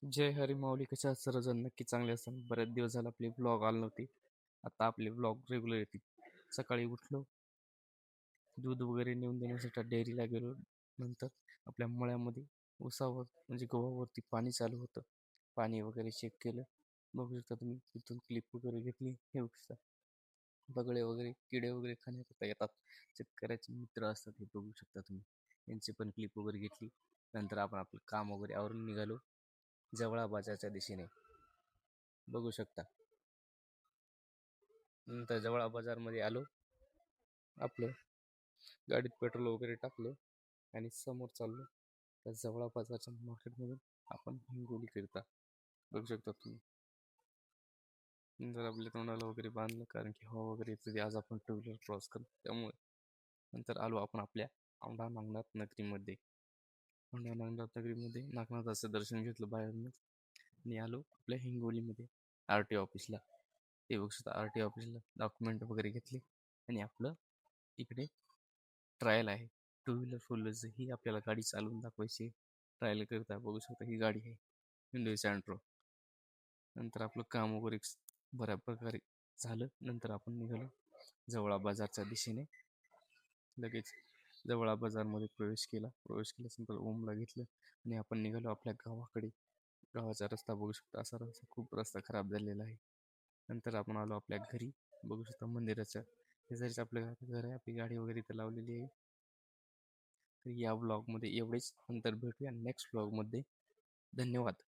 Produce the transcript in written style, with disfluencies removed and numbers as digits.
जय हरी माऊली. कशा आहात सर्वजण? नक्की चांगले असताना. बरेच दिवस झाले आपले ब्लॉग आले नव्हते. आता आपले ब्लॉग रेग्युलर येतील. सकाळी उठलो, दूध वगैरे नेऊन देण्यासाठी डेअरीला गेलो. नंतर आपल्या मळ्यामध्ये उसावर म्हणजे गव्हावरती पाणी चालू होतं. पाणी वगैरे चेक केलं. बघू शकता तुम्ही, तिथून क्लिप वगैरे घेतली. हे बघू शकता, बगळे वगैरे किडे वगैरे खाण्याकरता येतात. शेतकऱ्याचे मित्र असतात, हे बघू शकता तुम्ही. यांची पण क्लिप वगैरे घेतली. नंतर आपण आपलं काम वगैरे आवरून निघालो जवळा बाजारच्या दिशेने. बघू शकता. नंतर जवळा बाजारमध्ये आलो. आपलं गाडीत पेट्रोल वगैरे टाकलं आणि समोर चाललो. त्या जवळा बाजारच्या मार्केटमधून आपण हिंगोली करता. बघू शकता तुम्ही. नंतर आपल्या तोंडाला वगैरे बांधलं, कारण की हवा वगैरे येते. आज आपण टू व्हीलर क्रॉस करतो त्यामुळे. नंतर आलो आपण आपल्या औंढा नागनाथ नगरीमध्ये. औंढा नागनाथ नगरीमध्ये नागनाथाचं दर्शन घेतलं बाहेरूनच आणि आलो आपल्या हिंगोलीमध्ये RT ऑफिसला. ते बघू शकता, RT ऑफिसला डॉक्युमेंट वगैरे घेतले आणि आपलं इकडे ट्रायल आहे. टू व्हीलर फोर व्हीलरचं ही आपल्याला गाडी चालवून दाखवायची. ट्रायल करता बघू शकता, ही गाडी आहे हिंडोई सँट्रो. नंतर आपलं काम वगैरे बऱ्या प्रकारे झालं. नंतर आपण निघालो जवळा बाजारच्या दिशेने. लगेच जवळा बाजारमध्ये प्रवेश केला. प्रवेश केल्यानंतर ओमला घेतलं आणि आपण निघालो आपल्या गावाकडे. गावाचा रस्ता बघू शकता, असा रस्ता खूप खराब झालेला आहे. नंतर आपण आलो आपल्या घरी. बघू शकता मंदिराच्या शेजारीच आपलं घर आहे. आपली गाडी वगैरे इथं लावलेली आहे. तर या ब्लॉगमध्ये एवढेच. नंतर भेटूया नेक्स्ट ब्लॉगमध्ये. धन्यवाद.